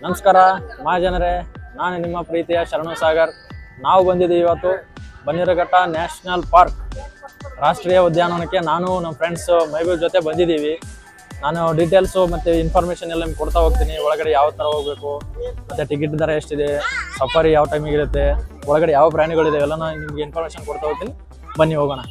ನಮಸ್ಕಾರ ಮಹಾಜನರೇ, ನಾನು ನಿಮ್ಮ ಪ್ರೀತಿಯ ಶರಣು ಸಾಗರ್. ನಾವು ಬಂದಿದ್ದೀವಿ ಇವತ್ತು ಬನ್ನೇರುಘಟ್ಟ ನ್ಯಾಷನಲ್ ಪಾರ್ಕ್ ರಾಷ್ಟ್ರೀಯ ಉದ್ಯಾನವನಕ್ಕೆ. ನಾನು ನಮ್ಮ ಫ್ರೆಂಡ್ಸ್ ಮೈಬೂರ್ ಜೊತೆ ಬಂದಿದ್ದೀವಿ. ನಾನು ಡೀಟೇಲ್ಸು ಮತ್ತು ಇನ್ಫಾರ್ಮೇಷನ್ ಎಲ್ಲ ನಿಮ್ಗೆ ಕೊಡ್ತಾ ಹೋಗ್ತೀನಿ. ಒಳಗಡೆ ಯಾವ ಥರ ಹೋಗಬೇಕು, ಮತ್ತು ಟಿಕೆಟ್ ದರ ಎಷ್ಟಿದೆ, ಸಫಾರಿ ಯಾವ ಟೈಮಿಗೆ ಇರುತ್ತೆ, ಒಳಗಡೆ ಯಾವ ಪ್ರಾಣಿಗಳಿದೆ ಎಲ್ಲ ನಾನು ನಿಮಗೆ ಇನ್ಫಾರ್ಮೇಷನ್ ಕೊಡ್ತಾ ಹೋಗ್ತೀನಿ. ಬನ್ನಿ ಹೋಗೋಣ.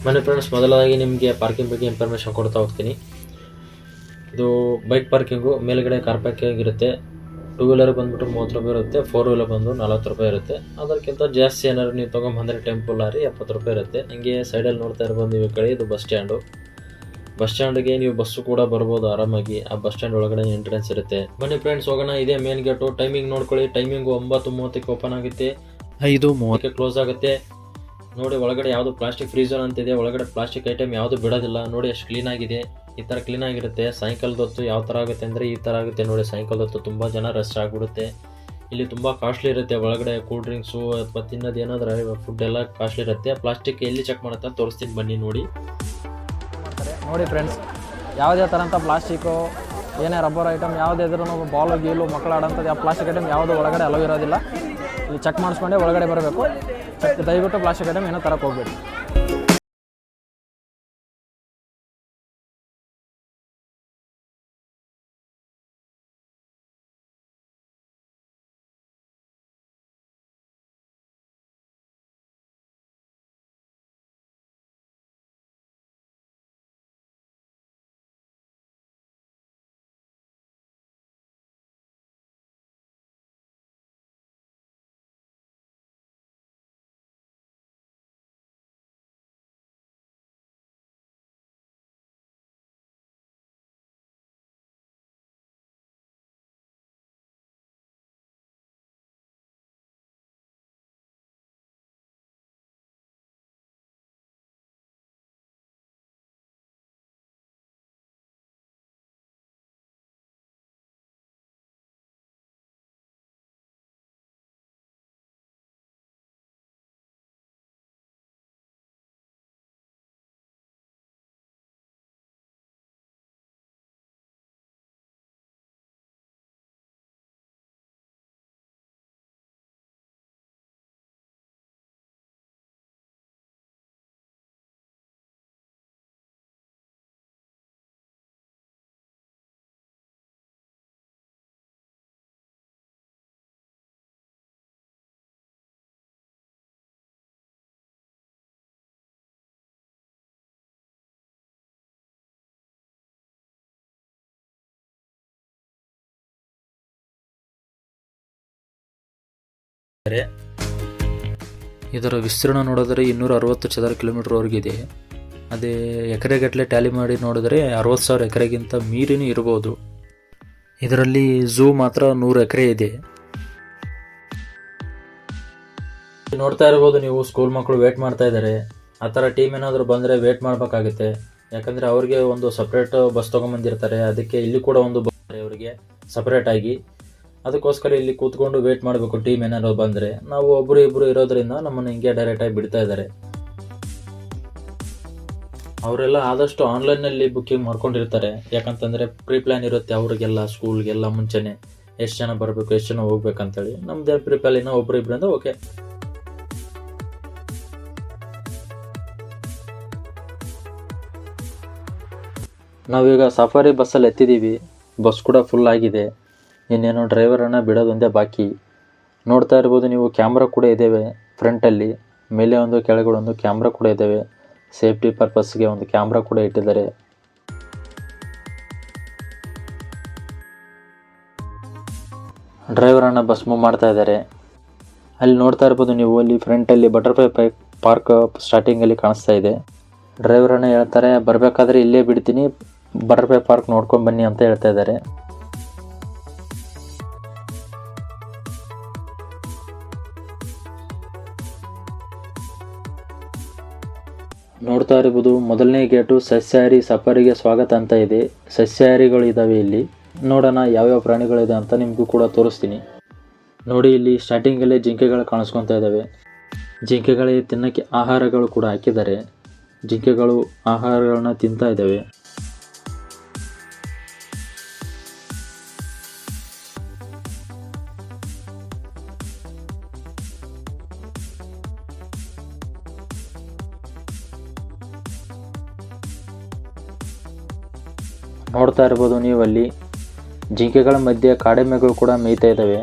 ಮನೆ ಫ್ರೆಂಡ್ಸ್, ಮೊದಲಾಗಿ ನಿಮಗೆ ಪಾರ್ಕಿಂಗ್ ಬಗ್ಗೆ ಇನ್ಫಾರ್ಮೇಷನ್ ಕೊಡ್ತಾ ಹೋಗ್ತೀನಿ. ಇದು ಬೈಕ್ ಪಾರ್ಕಿಂಗು. ಮೇಲ್ಗಡೆ ಕಾರ್ ಪಾರ್ಕಿಂಗ್ ಇರುತ್ತೆ. 2 ವೀಲರ್ ಬಂದ್ಬಿಟ್ಟು 30 ರೂಪಾಯಿ ಇರುತ್ತೆ, 4 ವೀಲರ್ ಬಂದು 40 ರೂಪಾಯಿ ಇರುತ್ತೆ. ಅದಕ್ಕಿಂತ ಜಾಸ್ತಿ ಏನಾದ್ರು ನೀವು ತೊಗೊಂಬಂದರೆ ಟೆಂಪೋ ಲಾರಿ 70 ರೂಪಾಯಿ ಇರುತ್ತೆ. ಹಿಂಗೆ ಸೈಡಲ್ಲಿ ನೋಡ್ತಾ ಇರ್ಬೋದು ನೀವು ಈ ಕಡೆ, ಇದು ಬಸ್ ಸ್ಟ್ಯಾಂಡು. ಬಸ್ ಸ್ಟ್ಯಾಂಡ್ಗೆ ನೀವು ಬಸ್ಸು ಕೂಡ ಬರ್ಬೋದು ಆರಾಮಾಗಿ. ಆ ಬಸ್ ಸ್ಟ್ಯಾಂಡ್ ಒಳಗಡೆ ಎಂಟ್ರೆನ್ಸ್ ಇರುತ್ತೆ. ಬನ್ನಿ ಫ್ರೆಂಡ್ಸ್ ಹೋಗೋಣ. ಇದೇ ಮೇನ್ ಗೇಟು. ಟೈಮಿಂಗ್ ನೋಡ್ಕೊಳ್ಳಿ. ಟೈಮಿಂಗು 9:30ಕ್ಕೆ ಓಪನ್ ಆಗುತ್ತೆ, 5:30ಕ್ಕೆ ಕ್ಲೋಸ್ ಆಗುತ್ತೆ. ನೋಡಿ, ಒಳಗಡೆ ಯಾವುದು ಪ್ಲಾಸ್ಟಿಕ್ ಫ್ರೀ ಝೋನ್ ಅಂತಿದೆ. ಒಳಗಡೆ ಪ್ಲಾಸ್ಟಿಕ್ ಐಟಮ್ ಯಾವುದು ಬಿಡೋದಿಲ್ಲ. ನೋಡಿ ಎಷ್ಟು ಕ್ಲೀನ್ ಆಗಿದೆ. ಈ ಥರ ಕ್ಲೀನ್ ಆಗಿರುತ್ತೆ. ಸಾಯಂಕಾಲದ ಹೊತ್ತು ಯಾವ ಥರ ಆಗುತ್ತೆ ಅಂದರೆ ಈ ಥರ ಆಗುತ್ತೆ. ನೋಡಿ, ಸಾಯಂಕಾಲದ ಹೊತ್ತು ತುಂಬ ಜನ ರಶ್ ಆಗಿಬಿಡುತ್ತೆ. ಇಲ್ಲಿ ತುಂಬ ಕಾಸ್ಟ್ಲಿ ಇರುತ್ತೆ. ಒಳಗಡೆ ಕೂಲ್ ಡ್ರಿಂಕ್ಸು ಅಥವಾ ತಿನ್ನೋದು ಏನಾದ್ರೆ ಫುಡ್ ಎಲ್ಲ ಕಾಸ್ಟ್ಲಿ ಇರುತ್ತೆ. ಪ್ಲಾಸ್ಟಿಕ್ ಎಲ್ಲಿ ಚೆಕ್ ಮಾಡುತ್ತೆ ಅಂತ ತೋರಿಸ್ತೀನಿ, ಬನ್ನಿ ನೋಡಿ. ನೋಡಿ ಫ್ರೆಂಡ್ಸ್, ಯಾವುದೇ ಥರ ಅಂತ ಪ್ಲಾಸ್ಟಿಕ್ಕು, ಏನೇ ರಬ್ಬರ್ ಐಟಮ್ ಯಾವುದೇ ಇದ್ರೂ, ಬಾಲು ಗೀಲು ಮಕ್ಕಳು ಆಡೋಂಥದ್ದು ಯಾವ ಪ್ಲಾಸ್ಟಿಕ್ ಐಟಮ್ ಯಾವುದು ಒಳಗಡೆ ಅಲೋ ಇರೋದಿಲ್ಲ. ಇಲ್ಲಿ ಚೆಕ್ ಮಾಡಿಸ್ಕೊಂಡೆ ಒಳಗಡೆ ಬರಬೇಕು. ದಯವಿಟ್ಟು ಪ್ಲಾಸ್ಟಿಕ್ ಐಟಮ್ ಏನೋ ತರಕ್ಕೆ ಹೋಗ್ಬೇಡಿ. ಇದರ ವಿಸ್ತೀರ್ಣ ನೋಡಿದರೆ 260 ಚದರ ಕಿಲೋಮೀಟರ್ವರೆಗಿದೆ. ಅದೇ ಎಕರೆಗಟ್ಟಲೆ ಟ್ಯಾಲಿ ಮಾಡಿ ನೋಡಿದರೆ 60,000 ಎಕರೆಗಿಂತ ಮೀರಿನೂ ಇರ್ಬೋದು. ಇದರಲ್ಲಿ ಝೂ ಮಾತ್ರ 100 ಎಕರೆ ಇದೆ. ನೋಡ್ತಾ ಇರ್ಬೋದು ನೀವು, ಸ್ಕೂಲ್ ಮಕ್ಕಳು ವೇಟ್ ಮಾಡ್ತಾ ಇದ್ದಾರೆ. ಆ ಥರ ಟೀಮ್ ಏನಾದರೂ ಬಂದರೆ ವೇಟ್ ಮಾಡಬೇಕಾಗುತ್ತೆ. ಯಾಕಂದರೆ ಅವ್ರಿಗೆ ಒಂದು ಸಪ್ರೇಟ್ ಬಸ್ ತೊಗೊಂಬಂದಿರ್ತಾರೆ. ಅದಕ್ಕೆ ಇಲ್ಲಿ ಕೂಡ ಒಂದು ಬಸ್ ಅವರಿಗೆ ಸಪ್ರೇಟಾಗಿ. ಅದಕ್ಕೋಸ್ಕರ ಇಲ್ಲಿ ಕೂತ್ಕೊಂಡು ವೇಟ್ ಮಾಡಬೇಕು. ಟೀಮ್ ಏನಾದ್ರು ಬಂದರೆ, ನಾವು ಒಬ್ಬರು ಇಬ್ಬರು ಇರೋದ್ರಿಂದ ನಮ್ಮನ್ನು ಹಿಂಗೆ ಡೈರೆಕ್ಟಾಗಿ ಬಿಡ್ತಾ ಇದ್ದಾರೆ. ಅವರೆಲ್ಲ ಆದಷ್ಟು ಆನ್ಲೈನಲ್ಲಿ ಬುಕ್ಕಿಂಗ್ ಮಾಡ್ಕೊಂಡಿರ್ತಾರೆ. ಯಾಕಂತಂದರೆ ಪ್ರೀ ಪ್ಲ್ಯಾನ್ ಇರುತ್ತೆ ಅವರಿಗೆಲ್ಲ, ಸ್ಕೂಲ್ಗೆಲ್ಲ ಮುಂಚೆನೆ ಎಷ್ಟು ಜನ ಬರಬೇಕು, ಎಷ್ಟು ಜನ ಹೋಗ್ಬೇಕಂತೇಳಿ. ನಮ್ದೇ ಪ್ರೀ ಪ್ಲ್ಯಾನಿನ ಒಬ್ಬರು ಇಬ್ಬರಿಂದ ಓಕೆ. ನಾವೀಗ ಸಫಾರಿ ಬಸ್ಸಲ್ಲಿ ಎತ್ತಿದ್ದೀವಿ. ಬಸ್ ಕೂಡ ಫುಲ್ ಆಗಿದೆ. ಇನ್ನೇನು ಡ್ರೈವರನ್ನು ಬಿಡೋದೊಂದೇ ಬಾಕಿ. ನೋಡ್ತಾ ಇರ್ಬೋದು ನೀವು, ಕ್ಯಾಮ್ರಾ ಕೂಡ ಇದ್ದೇವೆ ಫ್ರಂಟಲ್ಲಿ. ಮೇಲೆ ಒಂದು ಕೆಳಗಡೆ ಒಂದು ಕ್ಯಾಮ್ರಾ ಕೂಡ ಇದ್ದಾವೆ. ಸೇಫ್ಟಿ ಪರ್ಪಸ್ಗೆ ಒಂದು ಕ್ಯಾಮ್ರಾ ಕೂಡ ಇಟ್ಟಿದ್ದಾರೆ. ಡ್ರೈವರನ್ನು ಬಸ್ ಮೂವ್ ಮಾಡ್ತಾ ಇದ್ದಾರೆ. ಅಲ್ಲಿ ನೋಡ್ತಾ ಇರ್ಬೋದು ನೀವು, ಅಲ್ಲಿ ಫ್ರಂಟಲ್ಲಿ ಬಟರ್ಫ್ಲೈ ಪಾರ್ಕ್ ಸ್ಟಾರ್ಟಿಂಗಲ್ಲಿ ಕಾಣಿಸ್ತಾ ಇದೆ. ಡ್ರೈವರನ್ನು ಹೇಳ್ತಾರೆ, ಬರಬೇಕಾದ್ರೆ ಇಲ್ಲೇ ಬಿಡ್ತೀನಿ, ಬಟರ್ಫ್ಲೈ ಪಾರ್ಕ್ ನೋಡ್ಕೊಂಡು ಬನ್ನಿ ಅಂತ ಹೇಳ್ತಾ ಇದ್ದಾರೆ. ನೋಡ್ತಾ ಇರ್ಬೋದು ಮೊದಲನೇ ಗೇಟು ಸಸ್ಯಾಹಾರಿ ಸಫಾರಿಗೆ ಸ್ವಾಗತ ಅಂತ ಇದೆ. ಸಸ್ಯಾಹಾರಿಗಳು ಇದ್ದಾವೆ ಇಲ್ಲಿ. ನೋಡೋಣ ಯಾವ್ಯಾವ ಪ್ರಾಣಿಗಳಿದೆ ಅಂತ ನಿಮಗೂ ಕೂಡ ತೋರಿಸ್ತೀನಿ. ನೋಡಿ ಇಲ್ಲಿ ಸ್ಟಾರ್ಟಿಂಗಲ್ಲೇ ಜಿಂಕೆಗಳು ಕಾಣಿಸ್ಕೊತಾ ಇದ್ದಾವೆ. ಜಿಂಕೆಗಳಿಗೆ ತಿನ್ನೋಕ್ಕೆ ಆಹಾರಗಳು ಕೂಡ ಹಾಕಿದ್ದಾರೆ. ಜಿಂಕೆಗಳು ಆಹಾರಗಳನ್ನ ತಿಂತಾ ಇದ್ದಾವೆ. ನೋಡ್ತಾ ಇರ್ಬೋದು ನೀವು ಅಲ್ಲಿ ಜಿಂಕೆಗಳ ಮಧ್ಯೆ ಕಾಡೆಮ್ಮೆಗಳು ಕೂಡ ಮೇಯ್ತಾ ಇದ್ದಾವೆ.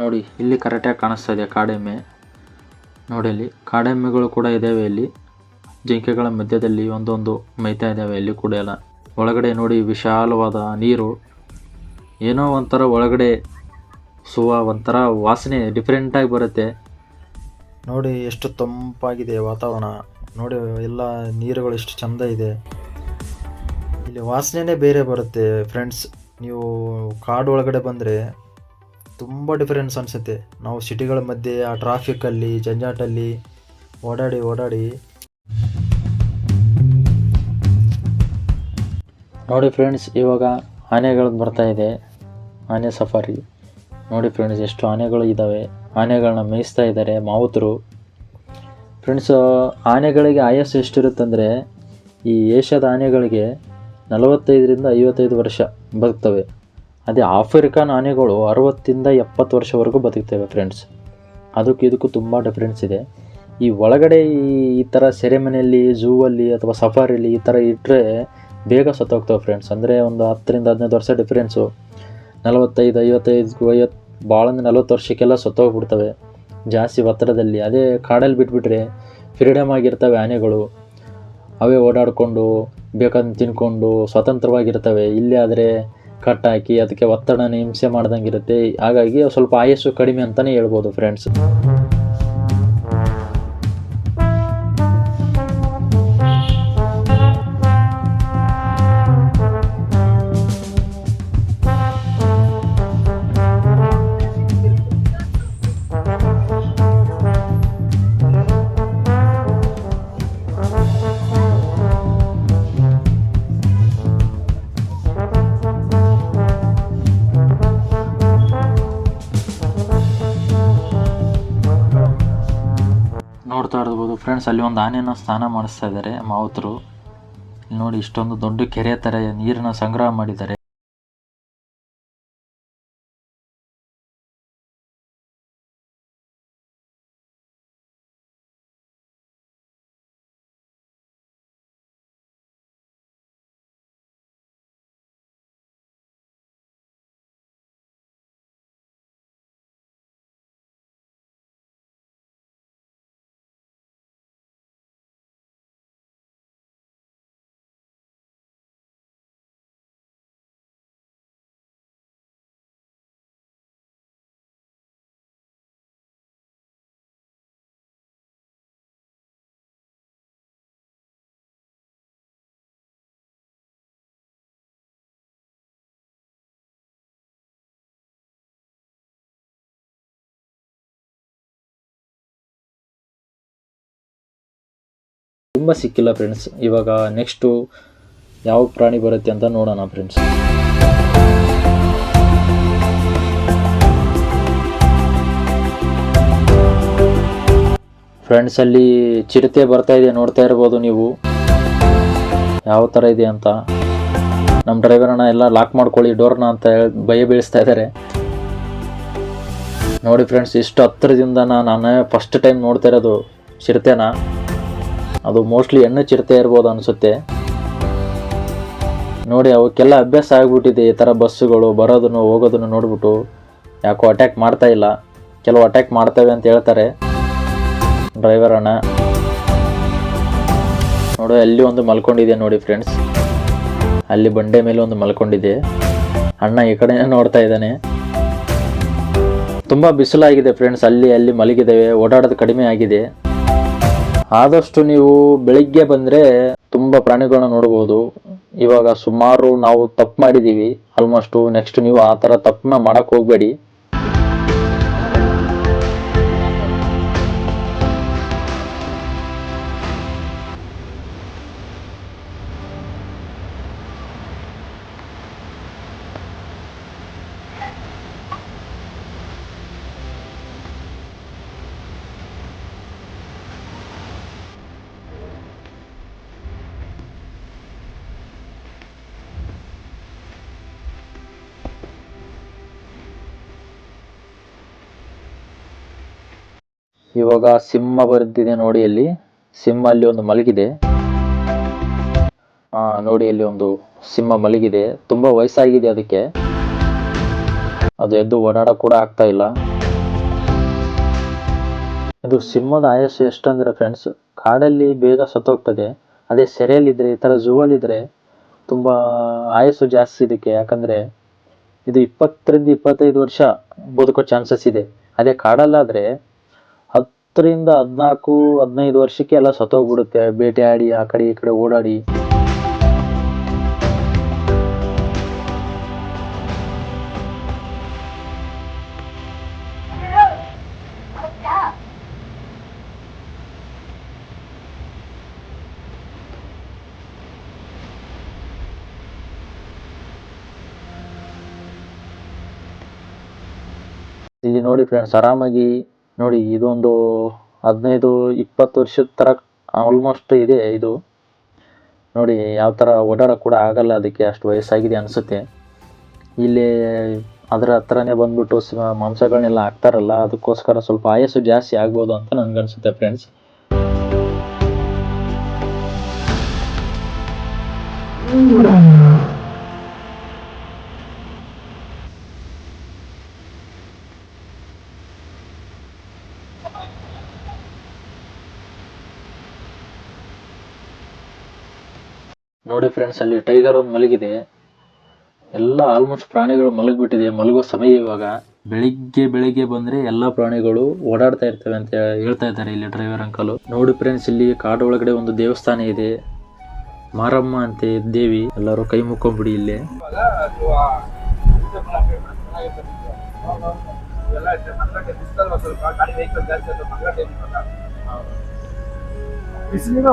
ನೋಡಿ ಇಲ್ಲಿ ಕರೆಕ್ಟಾಗಿ ಕಾಣಿಸ್ತಾ ಇದೆ ಕಾಡೆಮ್ಮೆ. ನೋಡಿ ಅಲ್ಲಿ ಕಾಡೆಮ್ಮೆಗಳು ಕೂಡ ಇದ್ದಾವೆ. ಇಲ್ಲಿ ಜಿಂಕೆಗಳ ಮಧ್ಯದಲ್ಲಿ ಒಂದೊಂದು ಮೇಯ್ತಾ ಇದ್ದಾವೆ. ಅಲ್ಲಿ ಕೂಡ ಎಲ್ಲ ಒಳಗಡೆ ನೋಡಿ ವಿಶಾಲವಾದ ನೀರು, ಏನೋ ಒಂಥರ ಒಳಗಡೆ ಒಂಥರ ವಾಸನೆ ಡಿಫ್ರೆಂಟಾಗಿ ಬರುತ್ತೆ. ನೋಡಿ ಎಷ್ಟು ತಂಪಾಗಿದೆ ವಾತಾವರಣ. ನೋಡಿ ಎಲ್ಲ ನೀರುಗಳು ಎಷ್ಟು ಚೆಂದ ಇದೆ. ಇಲ್ಲಿ ವಾಸನೆನೇ ಬೇರೆ ಬರುತ್ತೆ ಫ್ರೆಂಡ್ಸ್. ನೀವು ಕಾಡು ಒಳಗಡೆ ಬಂದರೆ ತುಂಬ ಡಿಫರೆನ್ಸ್ ಅನಿಸುತ್ತೆ. ನಾವು ಸಿಟಿಗಳ ಮಧ್ಯೆ ಆ ಟ್ರಾಫಿಕ್ಕಲ್ಲಿ ಜಂಜಾಟಲ್ಲಿ ಓಡಾಡಿ ನೋಡಿ ಫ್ರೆಂಡ್ಸ್, ಇವಾಗ ಆನೆಗಳು ಬರ್ತಾ ಇದೆ. ಆನೆ ಸಫಾರಿ ನೋಡಿ ಫ್ರೆಂಡ್ಸ್, ಎಷ್ಟು ಆನೆಗಳು ಇದ್ದಾವೆ. ಆನೆಗಳನ್ನ ಮೇಯಿಸ್ತಾ ಇದ್ದಾರೆ ಮಾವುತರು. ಫ್ರೆಂಡ್ಸ್, ಆನೆಗಳಿಗೆ ಆಯಸ್ಸು ಎಷ್ಟಿರುತ್ತಂದರೆ ಈ ಏಷ್ಯಾದ ಆನೆಗಳಿಗೆ 45ರಿಂದ 55 ವರ್ಷ ಬದುಕ್ತವೆ. ಅದೇ ಆಫ್ರಿಕನ್ ಆನೆಗಳು 60ರಿಂದ 70 ವರ್ಷವರೆಗೂ ಬದುಕ್ತವೆ ಫ್ರೆಂಡ್ಸ್. ಇದಕ್ಕೂ ತುಂಬ ಡಿಫ್ರೆನ್ಸ್ ಇದೆ. ಈ ಒಳಗಡೆ ಈ ಥರ ಸೆರೆಮನೆಯಲ್ಲಿ, ಝೂವಲ್ಲಿ ಅಥವಾ ಸಫಾರಿಲಿ ಈ ಥರ ಇಟ್ಟರೆ ಬೇಗ ಸತ್ತೋಗ್ತವೆ ಫ್ರೆಂಡ್ಸ್. ಅಂದರೆ ಒಂದು 10ರಿಂದ 15 ವರ್ಷ ಡಿಫ್ರೆನ್ಸು. 45, 55, ಭಾಳ ಅಂದರೆ 40 ವರ್ಷಕ್ಕೆಲ್ಲ ಸತ್ತೋಗ್ಬಿಡ್ತವೆ ಜಾಸ್ತಿ ಒತ್ತಡದಲ್ಲಿ. ಅದೇ ಕಾಡಲ್ಲಿ ಬಿಟ್ಬಿಟ್ರೆ ಫ್ರೀಡಮ್ ಆಗಿರ್ತವೆ ಆನೆಗಳು. ಅವೇ ಓಡಾಡಿಕೊಂಡು ಬೇಕಾದನ್ನು ತಿನ್ಕೊಂಡು ಸ್ವತಂತ್ರವಾಗಿರ್ತವೆ. ಇಲ್ಲಿ ಆದರೆ ಕಟ್ಟಾಕಿ ಅದಕ್ಕೆ ಒತ್ತಡನ ಹಿಂಸೆ ಮಾಡ್ದಂಗೆ ಇರುತ್ತೆ. ಹಾಗಾಗಿ ಸ್ವಲ್ಪ ಆಯಸ್ಸು ಕಡಿಮೆ ಅಂತಲೇ ಹೇಳ್ಬೋದು ಫ್ರೆಂಡ್ಸ್. ನೋಡ್ತಾ ಇರ್ಬೋದು ಫ್ರೆಂಡ್ಸ್, ಅಲ್ಲಿ ಒಂದು ಆನೆನ ಸ್ನಾನ ಮಾಡಿಸ್ತಾ ಇದ್ದಾರೆ ಮಾವುತರು. ನೋಡಿ ಇಷ್ಟೊಂದು ದೊಡ್ಡ ಕೆರೆ ಥರ ನೀರನ್ನ ಸಂಗ್ರಹ ಮಾಡಿದ್ದಾರೆ. ತುಂಬ ಸಿಕ್ಕಿಲ್ಲ ಫ್ರೆಂಡ್ಸ್. ಇವಾಗ ನೆಕ್ಸ್ಟು ಯಾವ ಪ್ರಾಣಿ ಬರುತ್ತೆ ಅಂತ ನೋಡೋಣ ಫ್ರೆಂಡ್ಸ್. ಫ್ರೆಂಡ್ಸ್, ಅಲ್ಲಿ ಚಿರತೆ ಬರ್ತಾ ಇದೆ, ನೋಡ್ತಾ ಇರ್ಬೋದು ನೀವು ಯಾವ ಥರ ಇದೆ ಅಂತ. ನಮ್ಮ ಡ್ರೈವರನ್ನ ಎಲ್ಲ ಲಾಕ್ ಮಾಡ್ಕೊಳ್ಳಿ ಡೋರ್ನ ಅಂತ ಭಯ ಬೀಳಿಸ್ತಾ ಇದ್ದಾರೆ. ನೋಡಿ ಫ್ರೆಂಡ್ಸ್, ಇಷ್ಟು ಹತ್ತಿರದಿಂದ ನಾನು ಫಸ್ಟ್ ಟೈಮ್ ನೋಡ್ತಾ ಇರೋದು ಚಿರತೆನ. ಅದು ಮೋಸ್ಟ್ಲಿ ಹೆಣ್ಣು ಚಿರತೆ ಇರ್ಬೋದು ಅನಿಸುತ್ತೆ. ನೋಡಿ ಅವಕ್ಕೆಲ್ಲ ಅಭ್ಯಾಸ ಆಗಿಬಿಟ್ಟಿದೆ ಈ ಥರ ಬಸ್ಸುಗಳು ಬರೋದನ್ನು ಹೋಗೋದನ್ನು ನೋಡ್ಬಿಟ್ಟು. ಯಾಕೋ ಅಟ್ಯಾಕ್ ಮಾಡ್ತಾ ಇಲ್ಲ. ಕೆಲವು ಅಟ್ಯಾಕ್ ಮಾಡ್ತವೆ ಅಂತ ಹೇಳ್ತಾರೆ ಡ್ರೈವರ್ ಅಣ್ಣ. ನೋಡಿ ಅಲ್ಲಿ ಒಂದು ಮಲ್ಕೊಂಡಿದೆ ನೋಡಿ ಫ್ರೆಂಡ್ಸ್. ಅಲ್ಲಿ ಬಂಡೆ ಮೇಲೆ ಒಂದು ಮಲ್ಕೊಂಡಿದೆ. ಅಣ್ಣ ಈ ಕಡೆನೇ ನೋಡ್ತಾ ಇದ್ದಾನೆ. ತುಂಬ ಬಿಸಿಲಾಗಿದೆ ಫ್ರೆಂಡ್ಸ್, ಅಲ್ಲಿ ಮಲಗಿದ್ದೇವೆ, ಓಡಾಡೋದು ಕಡಿಮೆ ಆಗಿದೆ. ಆದಷ್ಟು ನೀವು ಬೆಳಿಗ್ಗೆ ಬಂದರೆ ತುಂಬ ಪ್ರಾಣಿಗಳನ್ನ ನೋಡ್ಬೋದು. ಇವಾಗ ಸುಮಾರು ನಾವು ತಪ್ಪು ಮಾಡಿದ್ದೀವಿ ಆಲ್ಮೋಸ್ಟು. ನೆಕ್ಸ್ಟ್ ನೀವು ಆ ಥರ ತಪ್ಪನ್ನ ಮಾಡೋಕ್ಕೆ ಹೋಗಬೇಡಿ. ಇವಾಗ ಸಿಂಹ ಬರ್ದಿದೆ ನೋಡಿ, ಅಲ್ಲಿ ಸಿಂಹ ಅಲ್ಲಿ ಒಂದು ಮಲಗಿದೆ. ನೋಡಿ ಇಲ್ಲಿ ಒಂದು ಸಿಂಹ ಮಲಗಿದೆ. ತುಂಬಾ ವಯಸ್ಸಾಗಿದೆ ಅದಕ್ಕೆ, ಅದು ಎದ್ದು ಓಡಾಡಕ್ ಕೂಡ ಆಗ್ತಾ ಇಲ್ಲ. ಇದು ಸಿಂಹದ ಆಯಸ್ಸು ಎಷ್ಟಂದ್ರೆ ಫ್ರೆಂಡ್ಸ್, ಕಾಡಲ್ಲಿ ಬೇಗ ಸತ್ತೋಗ್ತದೆ. ಅದೇ ಸೆರೆಯಲ್ಲಿದ್ರೆ, ಈ ತರ ಝೂ ಅಲ್ಲಿದ್ರೆ ತುಂಬಾ ಆಯಸ್ಸು ಜಾಸ್ತಿ ಇದಕ್ಕೆ. ಯಾಕಂದ್ರೆ ಇದು 20-25 ವರ್ಷ ಬದುಕೋ ಚಾನ್ಸಸ್ ಇದೆ. ಅದೇ ಕಾಡಲ್ಲಾದ್ರೆ 10-14-15 ವರ್ಷಕ್ಕೆ ಎಲ್ಲ ಸತ್ತೋಗ್ಬಿಡುತ್ತೆ, ಬೇಟೆಯಾಡಿ ಆ ಕಡೆ ಈ ಕಡೆ ಓಡಾಡಿ. ಇಲ್ಲಿ ನೋಡಿ ಫ್ರೆಂಡ್ಸ್, ಆರಾಮಾಗಿ ನೋಡಿ, ಇದೊಂದು 15-20 ವರ್ಷದ ತರ ಆಲ್ಮೋಸ್ಟ್ ಇದೆ ಇದು. ನೋಡಿ ಯಾವ ತರ ಓಡಾಡಕ್ ಕೂಡ ಆಗಲ್ಲ ಅದಕ್ಕೆ, ಅಷ್ಟು ವಯಸ್ಸಾಗಿದೆ ಅನ್ಸುತ್ತೆ. ಇಲ್ಲಿ ಅದರ ಹತ್ರನೇ ಬಂದ್ಬಿಟ್ಟು ಮಾಂಸಗಳನ್ನೆಲ್ಲ ಹಾಕ್ತಾರಲ್ಲ, ಅದಕ್ಕೋಸ್ಕರ ಸ್ವಲ್ಪ ಆಯಸ್ಸು ಜಾಸ್ತಿ ಆಗ್ಬೋದು ಅಂತ ನನ್ಗನ್ಸುತ್ತೆ ಫ್ರೆಂಡ್ಸ್. ನೋಡಿ ಫ್ರೆಂಡ್ಸ್, ಅಲ್ಲಿ ಟೈಗರ್ ಒಂದು ಮಲಗಿದೆ. ಎಲ್ಲ ಆಲ್ಮೋಸ್ಟ್ ಪ್ರಾಣಿಗಳು ಮಲಗಿಬಿಟ್ಟಿದೆ. ಮಲಗೋ ಸಮಯ ಇವಾಗ. ಬೆಳಿಗ್ಗೆ ಬಂದ್ರೆ ಎಲ್ಲಾ ಪ್ರಾಣಿಗಳು ಓಡಾಡ್ತಾ ಇರ್ತವೆ ಅಂತ ಹೇಳ್ತಾ ಇದ್ದಾರೆ ಇಲ್ಲಿ ಡ್ರೈವರ್ ಅಂಕಲ್. ನೋಡಿ ಫ್ರೆಂಡ್ಸ್, ಇಲ್ಲಿ ಕಾಡು ಒಳಗಡೆ ಒಂದು ದೇವಸ್ಥಾನ ಇದೆ, ಮಾರಮ್ಮ ಅಂತೆ ದೇವಿ. ಎಲ್ಲರೂ ಕೈ ಮುಕ್ಕೊಂಬಿಡಿ ಇಲ್ಲೇ.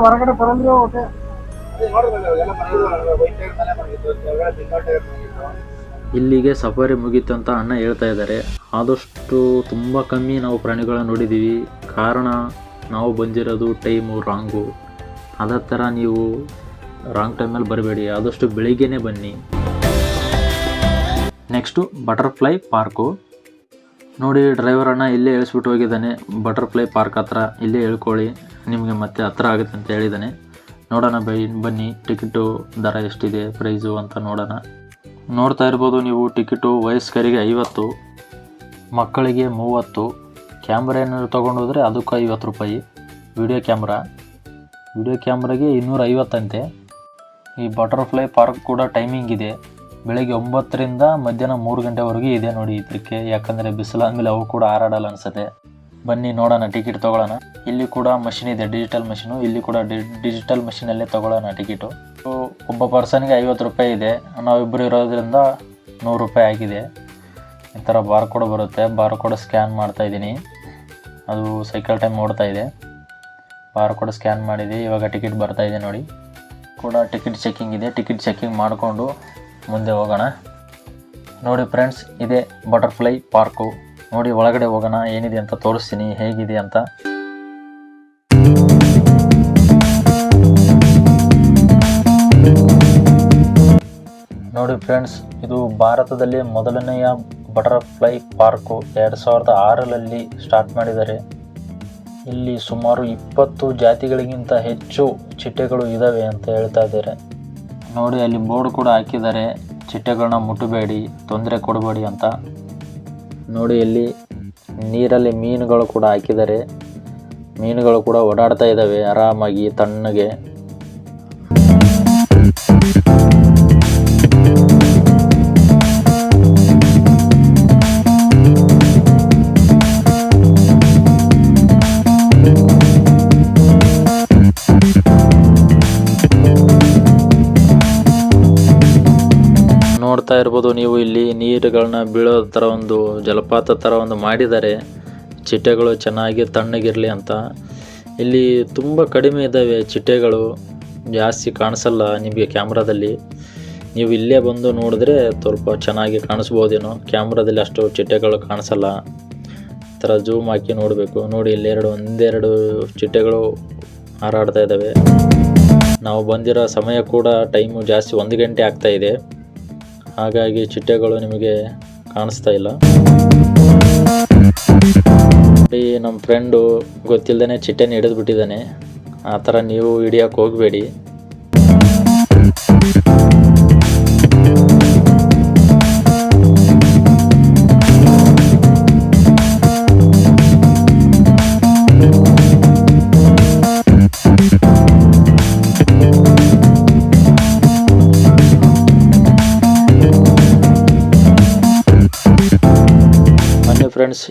ಹೊರಗಡೆ ಬರಲ್ರಿ. ಇಲ್ಲಿಗೆ ಸಫಾರಿ ಮುಗೀತು ಅಂತ ಅಣ್ಣ ಹೇಳ್ತಾ ಇದ್ದಾರೆ. ಆದಷ್ಟು ತುಂಬ ಕಮ್ಮಿ ನಾವು ಪ್ರಾಣಿಗಳನ್ನ ನೋಡಿದ್ದೀವಿ. ಕಾರಣ ನಾವು ಬಂದಿರೋದು ಟೈಮು ರಾಂಗು. ಅದೇ ಥರ ನೀವು ರಾಂಗ್ ಟೈಮಲ್ಲಿ ಬರಬೇಡಿ, ಆದಷ್ಟು ಬೆಳಿಗ್ಗೆನೇ ಬನ್ನಿ. Next butterfly park. ನೋಡಿ ಡ್ರೈವರ್ ಅಣ್ಣ ಇಲ್ಲೇ ಇಳಿಸ್ಬಿಟ್ಟು ಹೋಗಿದ್ದಾನೆ, ಬಟರ್ಫ್ಲೈ ಪಾರ್ಕ್ ಹತ್ರ. ಇಲ್ಲೇ ಹೇಳ್ಕೊಳ್ಳಿ, ನಿಮಗೆ ಮತ್ತೆ ಹತ್ರ ಆಗುತ್ತೆ ಅಂತ ಹೇಳಿದ್ದಾನೆ. ನೋಡೋಣ ಬನ್ನಿ, ಟಿಕೆಟು ದರ ಎಷ್ಟಿದೆ, ಪ್ರೈಸು ಅಂತ ನೋಡೋಣ. ನೋಡ್ತಾ ಇರ್ಬೋದು ನೀವು, ಟಿಕೆಟು ವಯಸ್ಕರಿಗೆ 50, ಮಕ್ಕಳಿಗೆ 30. ಕ್ಯಾಮ್ರಾ ಏನಾದ್ರು ತೊಗೊಂಡೋದ್ರೆ ಅದಕ್ಕೆ 50 ರೂಪಾಯಿ. ವಿಡಿಯೋ ಕ್ಯಾಮ್ರಾಗೆ 250 ಅಂತೆ. ಈ ಬಟರ್ಫ್ಲೈ ಪಾರ್ಕ್ ಕೂಡ ಟೈಮಿಂಗ್ ಇದೆ, ಬೆಳಗ್ಗೆ 9ರಿಂದ ಮಧ್ಯಾಹ್ನ 3 ಗಂಟೆವರೆಗೆ ಇದೆ ನೋಡಿ ಇದಕ್ಕೆ. ಯಾಕಂದರೆ ಬಿಸಿಲಾದ್ಮೇಲೆ ಅವು ಕೂಡ ಹಾರಾಡಲ್ಲ ಅನಿಸುತ್ತೆ. ಬನ್ನಿ ನೋಡೋಣ, ಟಿಕೆಟ್ ತೊಗೊಳ್ಳೋಣ. ಇಲ್ಲಿ ಕೂಡ ಮಷಿನ್ ಇದೆ, ಡಿಜಿಟಲ್ ಮಷೀನು. ಇಲ್ಲಿ ಕೂಡ ಡಿಜಿಟಲ್ ಮಷೀನಲ್ಲೇ ತೊಗೊಳ್ಳೋಣ ಟಿಕೆಟು. ಒಬ್ಬ ಪರ್ಸನ್ಗೆ 50 ರೂಪಾಯಿ ಇದೆ. ನಾವಿಬ್ಬರು ಇರೋದ್ರಿಂದ 100 ರೂಪಾಯಿ ಆಗಿದೆ. ಈ ಥರ ಬಾರ್ ಕೋಡ್ ಬರುತ್ತೆ, ಬಾರ್ ಕೋಡ್ ಸ್ಕ್ಯಾನ್ ಮಾಡ್ತಾ ಇದ್ದೀನಿ. ಅದು ಸೈಕಲ್ ಟೈಮ್ ಓಡ್ತಾ ಇದೆ. ಬಾರ್ ಕೋಡ್ ಸ್ಕ್ಯಾನ್ ಮಾಡಿದೆ, ಇವಾಗ ಟಿಕೆಟ್ ಬರ್ತಾ ಇದೆ ನೋಡಿ. ಕೂಡ ಟಿಕೆಟ್ ಚೆಕಿಂಗ್ ಇದೆ, ಟಿಕೆಟ್ ಚೆಕಿಂಗ್ ಮಾಡಿಕೊಂಡು ಮುಂದೆ ಹೋಗೋಣ. ನೋಡಿ ಫ್ರೆಂಡ್ಸ್, ಇದೆ ಬಟರ್ಫ್ಲೈ ಪಾರ್ಕು. ನೋಡಿ ಒಳಗಡೆ ಹೋಗೋಣ, ಏನಿದೆ ಅಂತ ತೋರಿಸ್ತೀನಿ, ಹೇಗಿದೆ ಅಂತ. ನೋಡಿ ಫ್ರೆಂಡ್ಸ್, ಇದು ಭಾರತದಲ್ಲಿ ಮೊದಲನೆಯ ಬಟರ್ಫ್ಲೈ ಪಾರ್ಕು. 2006ರಲ್ಲಿ ಸ್ಟಾರ್ಟ್ ಮಾಡಿದ್ದಾರೆ. ಇಲ್ಲಿ ಸುಮಾರು 20 ಜಾತಿಗಳಿಗಿಂತ ಹೆಚ್ಚು ಚಿಟ್ಟೆಗಳು ಇದ್ದಾವೆ ಅಂತ ಹೇಳ್ತಾ ಇದ್ದಾರೆ. ನೋಡಿ ಅಲ್ಲಿ ಬೋರ್ಡ್ ಕೂಡ ಹಾಕಿದ್ದಾರೆ, ಚಿಟ್ಟೆಗಳನ್ನ ಮುಟ್ಟಬೇಡಿ, ತೊಂದರೆ ಕೊಡಬೇಡಿ ಅಂತ. ನೋಡಿ ಇಲ್ಲಿ ನೀರಲ್ಲಿ ಮೀನುಗಳು ಕೂಡ ಹಾಕಿದ್ದಾರೆ. ಮೀನುಗಳು ಕೂಡ ಓಡಾಡ್ತಾ ಇದ್ದಾವೆ ಆರಾಮಾಗಿ ತಣ್ಣಗೆ. ನೋಡ್ತಾ ಇರ್ಬೋದು ನೀವು, ಇಲ್ಲಿ ನೀರುಗಳನ್ನ ಬೀಳೋ ಥರ ಒಂದು ಜಲಪಾತ ಥರ ಒಂದು ಮಾಡಿದ್ದಾರೆ, ಚಿಟ್ಟೆಗಳು ಚೆನ್ನಾಗಿ ತಣ್ಣಗಿರಲಿ ಅಂತ. ಇಲ್ಲಿ ತುಂಬ ಕಡಿಮೆ ಇದ್ದಾವೆ ಚಿಟ್ಟೆಗಳು, ಜಾಸ್ತಿ ಕಾಣಿಸಲ್ಲ ನಿಮಗೆ ಕ್ಯಾಮ್ರಾದಲ್ಲಿ. ನೀವು ಇಲ್ಲೇ ಬಂದು ನೋಡಿದ್ರೆ ಸ್ವಲ್ಪ ಚೆನ್ನಾಗಿ ಕಾಣಿಸ್ಬೋದೇನೋ, ಕ್ಯಾಮ್ರಾದಲ್ಲಿ ಅಷ್ಟು ಚಿಟ್ಟೆಗಳು ಕಾಣಿಸಲ್ಲ. ಈ ಥರ ಜೂಮ್ ಹಾಕಿ ನೋಡಬೇಕು. ನೋಡಿ ಇಲ್ಲಿ ಒಂದೆರಡು ಚಿಟ್ಟೆಗಳು ಹಾರಾಡ್ತಾ ಇದ್ದಾವೆ. ನಾವು ಬಂದಿರೋ ಸಮಯ ಕೂಡ ಟೈಮು ಜಾಸ್ತಿ 1 ಗಂಟೆ ಆಗ್ತಾ ಇದೆ, ಹಾಗಾಗಿ ಚಿಟ್ಟೆಗಳು ನಿಮಗೆ ಕಾಣಿಸ್ತಾ ಇಲ್ಲ. ನಮ್ಮ ಫ್ರೆಂಡು ಗೊತ್ತಿಲ್ಲದೇ ಚಿಟ್ಟೆನ ಹಿಡಿದು ಬಿಟ್ಟಿದ್ದಾನೆ. ಆ ಥರ ನೀವು ಹಿಡಿಯೋಕೆ ಹೋಗಬೇಡಿ. ಬನ್ನಿ ಫ್ರೆಂಡ್ಸ್.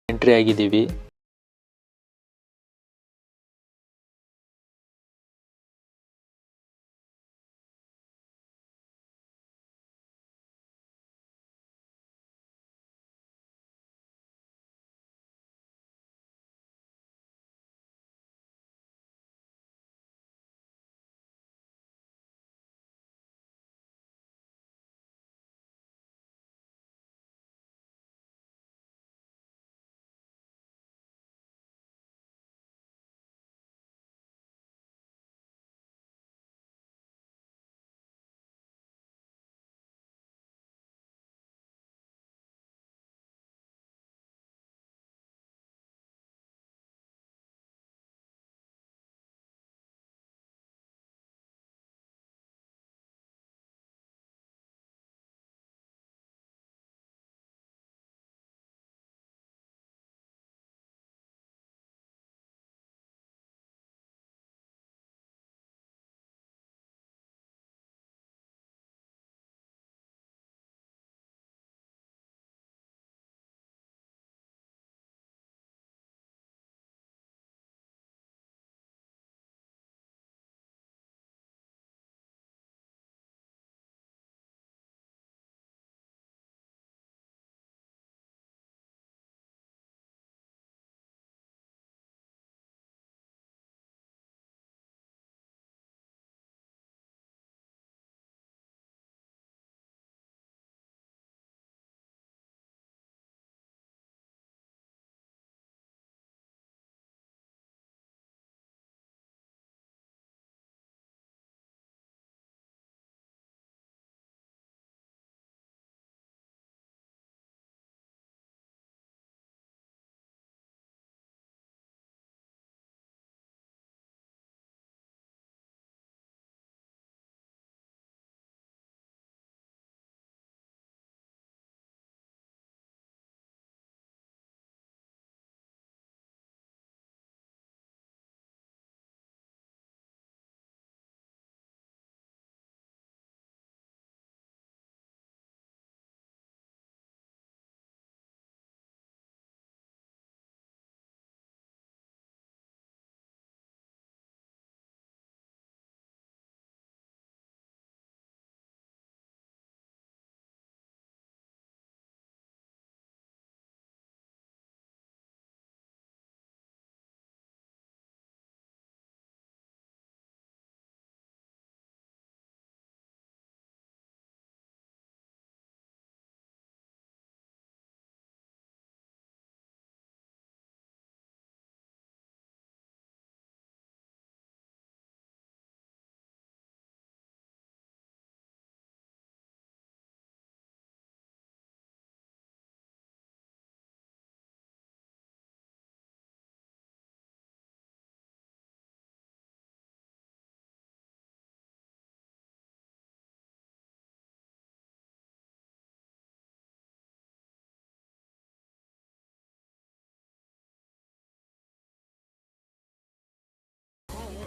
ಎಂಟ್ರಿ ಆಗಿದ್ದೀವಿ.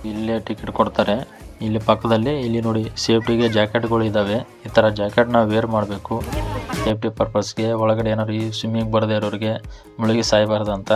ಇಲ್ಲೇ ಟಿಕೆಟ್ ಕೊಡ್ತಾರೆ. ಇಲ್ಲಿ ಪಕ್ಕದಲ್ಲಿ ಇಲ್ಲಿ ನೋಡಿ ಸೇಫ್ಟಿಗೆ ಜಾಕೆಟ್ಗಳು ಇದ್ದಾವೆ. ಈ ಥರ ಜಾಕೆಟ್ನ ವೇರ್ ಮಾಡಬೇಕು ಸೇಫ್ಟಿ ಪರ್ಪಸ್ಗೆ. ಒಳಗಡೆ ಏನಾದ್ರು ಈ ಸ್ವಿಮ್ಮಿಂಗ್ ಬರದೇ ಇರೋರಿಗೆ ಮುಳುಗಿ ಸಾಯಬಾರ್ದಂತ.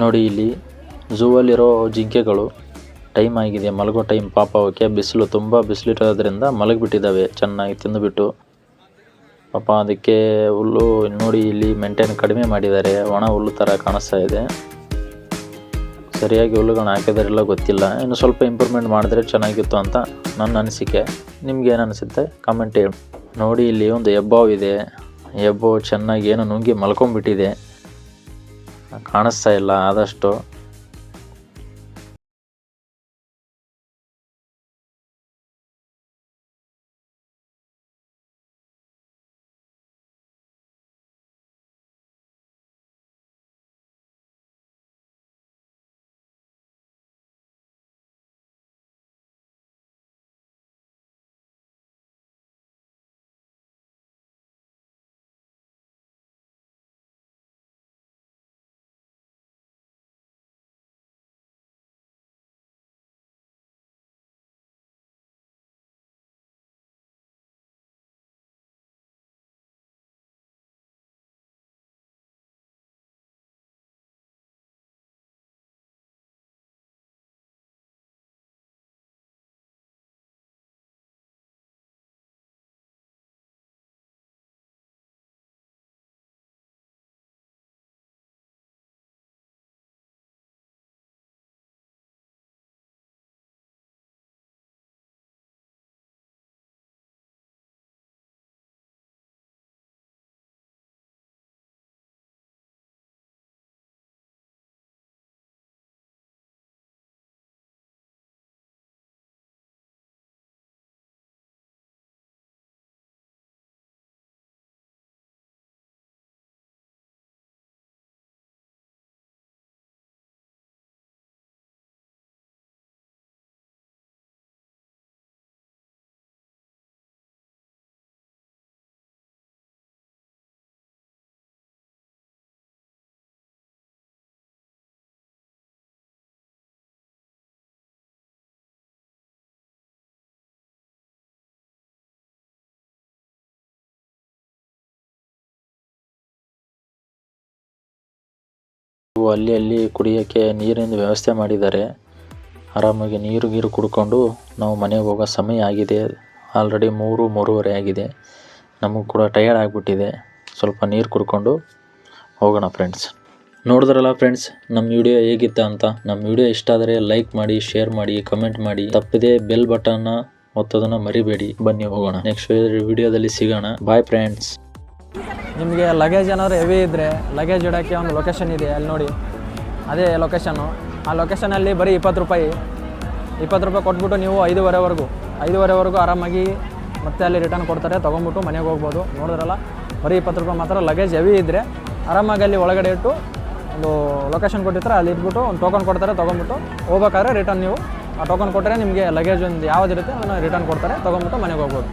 ನೋಡಿ ಇಲ್ಲಿ ಝೂವಲ್ಲಿರೋ ಜಿಂಕೆಗಳು ಟೈಮ್ ಆಗಿದೆ, ಮಲಗೋ ಟೈಮ್ ಪಾಪ. ಅವಕ್ಕೆ ಬಿಸಿಲು ತುಂಬ ಬಿಸಿಲಿರೋದ್ರಿಂದ ಮಲಗಿಬಿಟ್ಟಿದ್ದಾವೆ ಚೆನ್ನಾಗಿ ತಿಂದುಬಿಟ್ಟು. ಪಾಪ ಅದಕ್ಕೆ ಹುಲ್ಲು ನೋಡಿ ಇಲ್ಲಿ ಮೇಂಟೈನ್ ಕಡಿಮೆ ಮಾಡಿದ್ದಾರೆ, ಒಣ ಹುಲ್ಲು ಥರ ಕಾಣಿಸ್ತಾ ಇದೆ. ಸರಿಯಾಗಿ ಹುಲ್ಲುಗಳನ್ನ ಹಾಕಿದಾರೆಲ್ಲ ಗೊತ್ತಿಲ್ಲ, ಇನ್ನು ಸ್ವಲ್ಪ ಇಂಪ್ರೂವ್ಮೆಂಟ್ ಮಾಡಿದ್ರೆ ಚೆನ್ನಾಗಿತ್ತು ಅಂತ ನನ್ನ ಅನಿಸಿಕೆ. ನಿಮ್ಗೆ ಏನು ಅನಿಸುತ್ತೆ ಕಾಮೆಂಟ್ ಹೇಳಿ. ನೋಡಿ ಇಲ್ಲಿ ಒಂದು ಹೆಬ್ಬಾವು ಇದೆ, ಹೆಬ್ಬಾವು ಚೆನ್ನಾಗಿ ಏನೋ ನುಂಗಿ ಮಲ್ಕೊಂಡ್ಬಿಟ್ಟಿದೆ, ಕಾಣಿಸ್ತಾ ಇಲ್ಲ ಆದಷ್ಟು. ಅಲ್ಲಿ ಕುಡಿಯೋಕ್ಕೆ ನೀರಿನ ವ್ಯವಸ್ಥೆ ಮಾಡಿದ್ದಾರೆ. ಆರಾಮಾಗಿ ನೀರು ಕುಡ್ಕೊಂಡು ನಾವು ಮನೆಗೆ ಹೋಗೋ ಸಮಯ ಆಗಿದೆ. ಆಲ್ರೆಡಿ 3:30 ಆಗಿದೆ. ನಮಗೂ ಕೂಡ ಟಯರ್ಡ್ ಆಗಿಬಿಟ್ಟಿದೆ. ಸ್ವಲ್ಪ ನೀರು ಕುಡ್ಕೊಂಡು ಹೋಗೋಣ ಫ್ರೆಂಡ್ಸ್. ನೋಡಿದ್ರಲ್ಲ ಫ್ರೆಂಡ್ಸ್, ನಮ್ಮ ವಿಡಿಯೋ ಹೇಗಿತ್ತ ಅಂತ. ನಮ್ಮ ವಿಡಿಯೋ ಇಷ್ಟ ಆದರೆ ಲೈಕ್ ಮಾಡಿ, ಶೇರ್ ಮಾಡಿ, ಕಮೆಂಟ್ ಮಾಡಿ. ತಪ್ಪದೆ ಬೆಲ್ ಬಟನ್ನ ಒತ್ತೋದನ್ನು ಮರಿಬೇಡಿ. ಬನ್ನಿ ಹೋಗೋಣ, ನೆಕ್ಸ್ಟ್ ವಿಡಿಯೋದಲ್ಲಿ ಸಿಗೋಣ. Bye friends. ನಿಮಗೆ ಲಗೇಜ್ ಏನಾದರೂ ಹೆವಿ ಇದ್ದರೆ ಲಗೇಜ್ ಇಡೋಕ್ಕೆ ಒಂದು ಲೊಕೇಶನ್ ಇದೆ, ಅಲ್ಲಿ ನೋಡಿ, ಅದೇ ಲೊಕೇಶನ್ನು. ಆ ಲೊಕೇಶನಲ್ಲಿ ಬರೀ 20 ರೂಪಾಯಿ ಕೊಟ್ಬಿಟ್ಟು ನೀವು 5:30ವರೆಗೂ ಆರಾಮಾಗಿ ಮತ್ತೆ ಅಲ್ಲಿ ರಿಟರ್ನ್ ಕೊಡ್ತಾರೆ. ತೊಗೊಂಬಿಟ್ಟು ಮನೆಗೆ ಹೋಗ್ಬೋದು. ನೋಡಿದ್ರಲ್ಲ, ಬರೀ 20 ರೂಪಾಯಿ ಮಾತ್ರ. ಲಗೇಜ್ ಹೆವಿ ಇದ್ದರೆ ಆರಾಮಾಗಿ ಅಲ್ಲಿ ಒಳಗಡೆ ಇಟ್ಟು ಒಂದು ಲೊಕೇಶನ್ ಕೊಟ್ಟಿರ್ತಾರೆ, ಅಲ್ಲಿ ಇಟ್ಬಿಟ್ಟು ಒಂದು ಟೋಕನ್ ಕೊಡ್ತಾರೆ. ತೊಗೊಂಬಿಟ್ಟು ಹೋಗ್ಬೇಕಾದ್ರೆ ರಿಟರ್ನ್ ನೀವು ಆ ಟೋಕನ್ ಕೊಟ್ಟರೆ ನಿಮಗೆ ಲಗೇಜ್ ಒಂದು ಯಾವುದಿರುತ್ತೆ ಅದನ್ನು ರಿಟರ್ನ್ ಕೊಡ್ತಾರೆ. ತೊಗೊಂಬಿಟ್ಟು ಮನೆಗೆ ಹೋಗ್ಬೋದು.